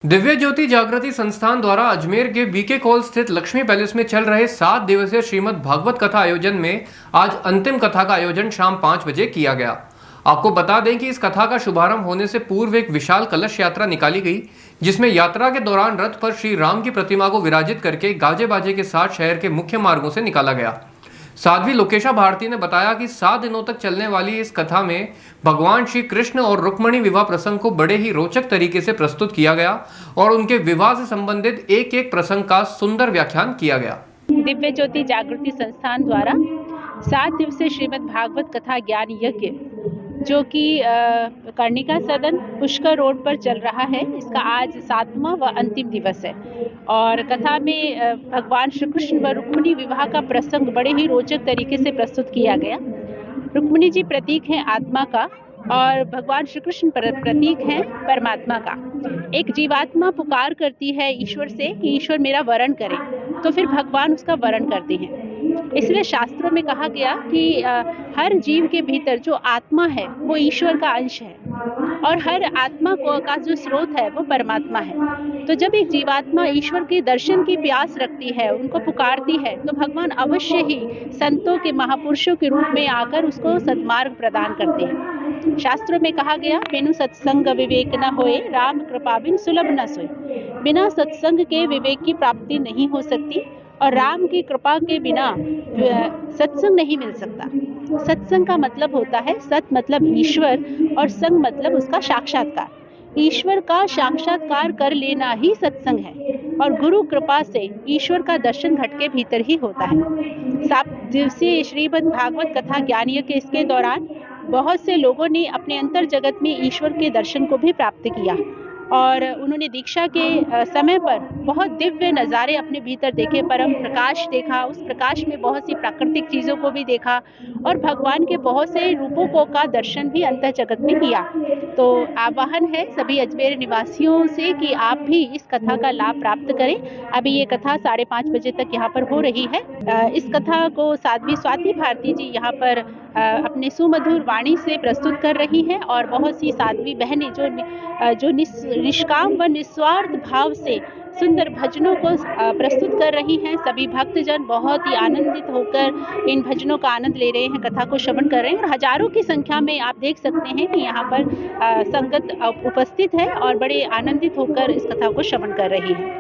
दिव्य ज्योति जागृति संस्थान द्वारा अजमेर के बीके कॉल स्थित लक्ष्मी पैलेस में चल रहे 7 दिवसीय श्रीमद् भागवत कथा आयोजन में आज अंतिम कथा का आयोजन शाम 5 बजे किया गया। आपको बता दें कि इस कथा का शुभारंभ होने से पूर्व एक विशाल कलश यात्रा निकाली गई, जिसमें यात्रा के दौरान रथ पर श्री राम की प्रतिमा को विराजित करके गाजे बाजे के साथ शहर के मुख्य मार्गों से निकाला गया। साध्वी लोकेशा भारती ने बताया कि 7 दिनों तक चलने वाली इस कथा में भगवान श्री कृष्ण और रुक्मिणी विवाह प्रसंग को बड़े ही रोचक तरीके से प्रस्तुत किया गया और उनके विवाह से संबंधित एक एक प्रसंग का सुंदर व्याख्यान किया गया। दिव्य ज्योति जागृति संस्थान द्वारा 7 दिवसीय श्रीमद् भागवत कथा ज्ञान यज्ञ जो कि कर्णिका सदन पुष्कर रोड पर चल रहा है, इसका आज 7वां व अंतिम दिवस है। और कथा में भगवान श्री कृष्ण व रुक्मिणी विवाह का प्रसंग बड़े ही रोचक तरीके से प्रस्तुत किया गया। रुक्मिणी जी प्रतीक हैं आत्मा का और भगवान श्री कृष्ण प्रतीक हैं परमात्मा का। एक जीवात्मा पुकार करती है ईश्वर से कि ईश्वर मेरा वरण करे, तो फिर भगवान उसका वरण करते हैं। इसलिए शास्त्रों में कहा गया कि हर जीव के भीतर जो आत्मा है वो ईश्वर का अंश है और हर आत्मा का जो स्रोत है वो परमात्मा है। तो जब एक जीवात्मा ईश्वर के दर्शन की प्यास रखती है, उनको पुकारती है, तो भगवान अवश्य ही संतों के महापुरुषों के रूप में आकर उसको सद्मार्ग प्रदान करते हैं। शास्त्रों में कहा गया, बिनु सत्संग विवेक न होए, राम कृपा बिन सुलभ न सोए। बिना सत्संग के विवेक की प्राप्ति नहीं हो सकती और राम की कृपा के बिना सत्संग नहीं मिल सकता। सत्संग का मतलब होता है, सत मतलब ईश्वर और संग मतलब उसका साक्षात्कार। ईश्वर का साक्षात्कार कर लेना ही सत्संग है और गुरु कृपा से ईश्वर का दर्शन घट के भीतर ही होता है। 7 दिवसीय श्रीमद् भागवत कथा ज्ञान यज्ञ इसके दौरान बहुत से लोगों ने अपने अंतर जगत में ईश्वर के दर्शन को भी प्राप्त किया और उन्होंने दीक्षा के समय पर बहुत दिव्य नज़ारे अपने भीतर देखे, परम प्रकाश देखा, उस प्रकाश में बहुत सी प्राकृतिक चीज़ों को भी देखा और भगवान के बहुत से रूपों का दर्शन भी अंतर जगत में किया। तो आह्वान है सभी अजमेर निवासियों से कि आप भी इस कथा का लाभ प्राप्त करें। अभी ये कथा 5:30 बजे तक यहाँ पर हो रही है। इस कथा को साध्वी स्वाति भारती जी यहाँ पर अपने सुमधुर वाणी से प्रस्तुत कर रही हैं और बहुत सी साध्वी बहनें जो निष्काम व निस्वार्थ भाव से सुंदर भजनों को प्रस्तुत कर रही हैं। सभी भक्तजन बहुत ही आनंदित होकर इन भजनों का आनंद ले रहे हैं, कथा को श्रवण कर रहे हैं और हजारों की संख्या में आप देख सकते हैं कि यहाँ पर संगत उपस्थित है और बड़े आनंदित होकर इस कथा को श्रवण कर रही है।